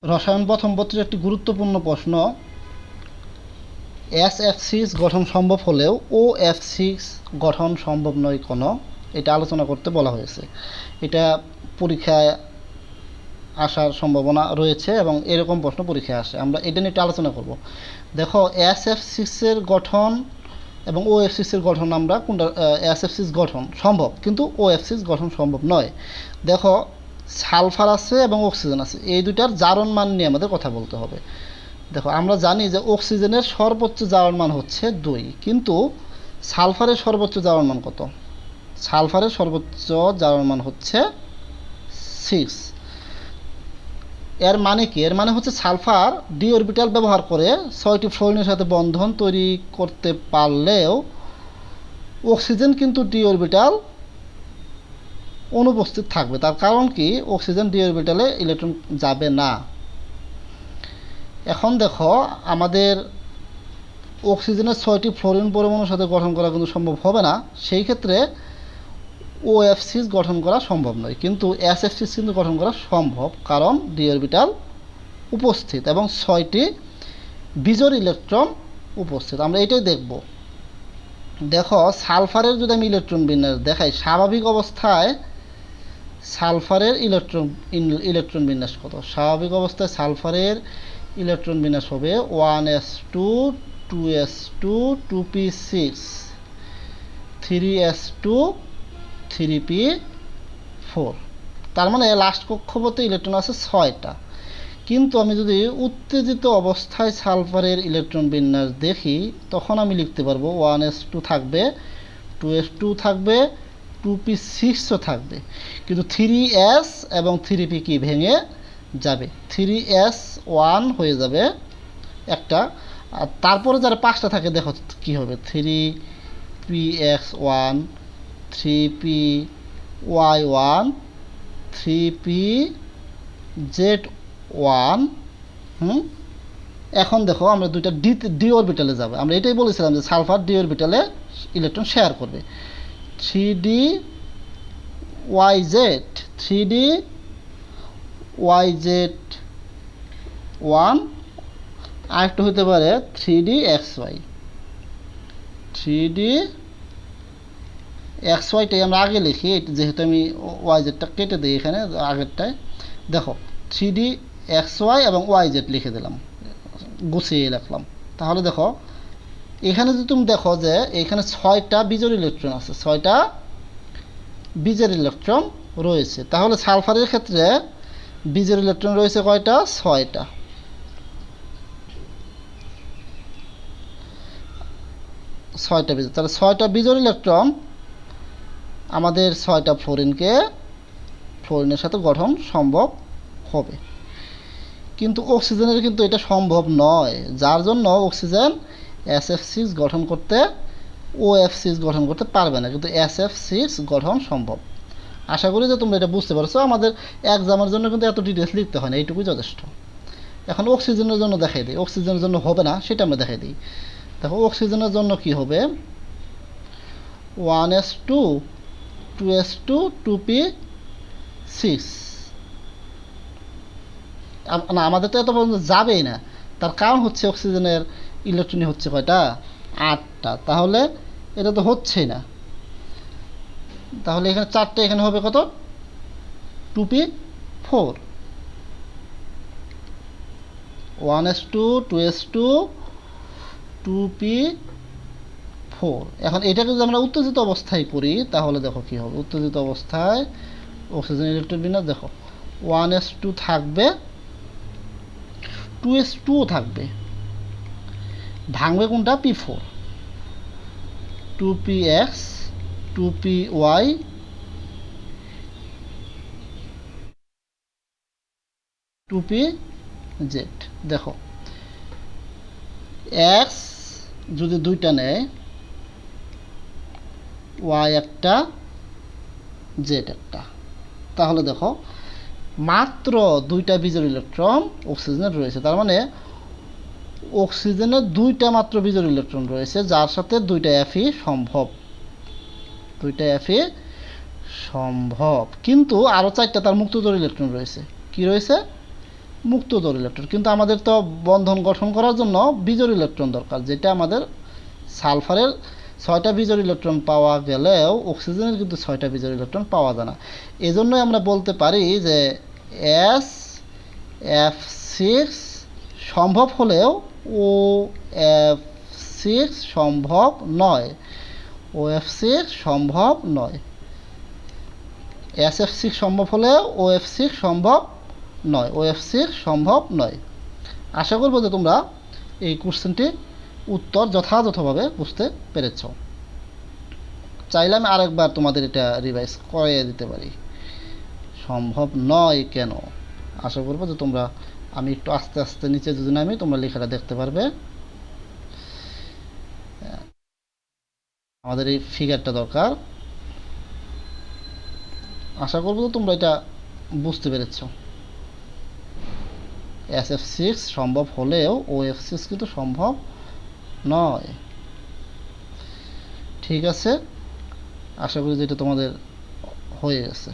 রসায়ন প্রথম পত্রের একটি গুরুত্বপূর্ণ প্রশ্ন, এসএফ6 গঠন সম্ভব হলেও ওএফ6 গঠন সম্ভব নয় কেন, এটা আলোচনা করতে বলা হয়েছে। এটা পরীক্ষায় আসার সম্ভাবনা রয়েছে এবং এরকম প্রশ্ন পরীক্ষায় আসে। আমরা এটা নিয়ে একটু আলোচনা করব। দেখো, এসএফ6 গঠন এবং ওএফ6 গঠন আমরা কোনটা, এসএফ6 গঠন সম্ভব কিন্তু ওএফ6 গঠন সম্ভব নয়। দেখো, সালফার আছে এবং অক্সিজেন আছে, এই দুইটার জারণ মান নিয়ে আমাদের কথা বলতে হবে। দেখো, আমরা জানি যে অক্সিজেনের সর্বোচ্চ জারণ মান হচ্ছে 2, কিন্তু সালফারের সর্বোচ্চ জারণ মান কত? সালফারের সর্বোচ্চ জারণ মান হচ্ছে 6। এর মানে কি? এর মানে হচ্ছে সালফার ডি অরবিটাল ব্যবহার করে 6টি ফ্লোরিনের সাথে বন্ধন তৈরি করতে পারলেও অক্সিজেন কিন্তু ডি অরবিটাল অনুপস্থিত থাকবে। তার কারণ কি? অক্সিজেন ডি অরবিটালে ইলেকট্রন যাবে না। এখন দেখো, আমাদের অক্সিজেনের 6টি ফ্লোরিন পরমাণুর সাথে গঠন করা কিন্তু সম্ভব হবে না। সেই ক্ষেত্রে ওএফ6 গঠন করা সম্ভব নয়, কিন্তু এসএফ6 কিন্তু গঠন করা সম্ভব, কারণ ডি অরবিটাল উপস্থিত এবং 6টি বিজোড় ইলেকট্রন উপস্থিত। আমরা এটাই দেখব। দেখো, সালফারের যদি আমি ইলেকট্রন বিন্যাস দেখাই, স্বাভাবিক অবস্থায় সালফারের ইলেকট্রন বিন্যাস কত? স্বাভাবিক অবস্থায় সালফারের ইলেকট্রন বিন্যাস হবে 1s2 2s2 2p6 3s2 3p4। তার মানে লাস্ট কক্ষপথে ইলেকট্রন আছে 6টা। কিন্তু আমি যদি উত্তেজিত অবস্থায় সালফারের ইলেকট্রন বিন্যাস দেখি, তখন আমি লিখতে পারবো 1s2 থাকবে, 2s2 থাকবে, 2p6ও থাকবে, কিন্তু 3s এবং 3p কি ভেঙে যাবে, 3s1 হয়ে যাবে একটা। আর তারপরে যারা 5টা থাকে, দেখো কি হবে, 3px1 3py1 3pz1। এখন দেখো, আমরা দুইটা ডি অরবিটালে যাবে। আমরা এটাই বলেছিলাম যে সালফার ডি অরবিটালে ইলেকট্রন শেয়ার করবে। 3dyz 3dyz1, আরেকটা হতে পারে 3dxy। 3dxyটাই আমরা আগে লিখি, যেহেতু আমি ওয়াইজেডটা কেটে দিই এখানে আগেরটায়। দেখো, 3dxy এবং ওয়াইজেড লিখে দিলাম, গুছিয়ে লিখলাম। তাহলে দেখো, এখানে যদি তুমি দেখো যে এখানে 6টা বিজোড় ইলেকট্রন আছে, 6টা বিজোড় ইলেকট্রন রয়েছে। তাহলে সালফারের ক্ষেত্রে বিজোড় ইলেকট্রন রয়েছে কয়টা? 6টা। 6টা বিজোড়, তাহলে 6টা বিজোড় ইলেকট্রন আমাদের 6টা ফ্লোরিনের সাথে গঠন সম্ভব হবে। কিন্তু অক্সিজেনের কিন্তু এটা সম্ভব নয়, যার জন্য অক্সিজেন এসএফ6 গঠন করতে ওএফ6 গঠন করতে পারবে না, কিন্তু এসএফ6 গঠন সম্ভব। আশা করি যে তোমরা এটা বুঝতে পারছো। আমাদের এক্সামের জন্য কিন্তু এত ডিটেলস লিখতে হয় না, এইটুকুই যথেষ্ট। এখন অক্সিজেনের জন্য দেখাই দিই, অক্সিজেনের জন্য হবে না সেটা আমরা দেখাই দিই। দেখো, অক্সিজেনের জন্য কি হবে, 1s2 2s2 2p6। না, আমাদের তো এত পর্যন্ত যাবেই না। তার কারণ হচ্ছে অক্সিজেনের ইলেকট্রনই হচ্ছে কয়টা? 8টা। তাহলে এটা তো হচ্ছেই না। তাহলে এখানে 4টে, এখানে হবে কত? 2p4। 1s2 2s2 2p4। এখন এটাকে যদি আমরা উত্তেজিত অবস্থায় করি, তাহলে দেখো কি হবে। উত্তেজিত অবস্থায় অক্সিজেন ইলেকট্রন বিন্যাস দেখো, 1s2 থাকবে, 2s2 থাকবে, ভাঙবে কোনটা? p4, 2px 2py 2pz। দেখো, x যদি 2টা নেয়, y একটা, z একটা, তাহলে দেখো মাত্র 2টা বিজোড় ইলেকট্রন অক্সিজেনের রয়েছে। তার মানে অক্সিজেনের 2টা মাত্র বিজোড় ইলেকট্রন রয়েছে, যার সাথে 2টা এফই সম্ভব, 2টা এফই সম্ভব। কিন্তু আরও 4টা তার মুক্তজোড় ইলেকট্রন রয়েছে। কি রয়েছে? মুক্ত জোড় ইলেকট্রন, কিন্তু আমাদের তো বন্ধন গঠন করার জন্য বিজোড় ইলেকট্রন দরকার, যেটা আমাদের সালফারের 6টা বিজোড় ইলেকট্রন পাওয়া গেলেও অক্সিজেনের কিন্তু 6টা বিজোড় ইলেকট্রন পাওয়া যায় না। এজন্যই আমরা বলতে পারি যে SF6 সম্ভব হলেও OF6 সম্ভব নয়। OF6 সম্ভব নয়। SF6 সম্ভব হলেও OF6 সম্ভব নয়। OF6 সম্ভব নয়। আশা করব যে তোমরা এই কোশ্চেনটি উত্তর যথাযথভাবে বুঝতে পেরেছ। চাইলে আমি আরেকবার তোমাদের এটা রিভাইজ করিয়ে দিতে পারি, সম্ভব নয় কেন। আশা করব যে তোমরা, আমি একটু আস্তে আস্তে নিচে যদি নামি তোমরা লেখাটা দেখতে পারবে। আমাদের এই ফিগারটা দরকার। আশা করব যে তোমরা এটা বুঝতে পেরেছ। SF6 সম্ভব হলেও OF6 কিন্তু সম্ভব নয়। ঠিক আছে, আশা করি যে এটা তোমাদের হয়ে গেছে।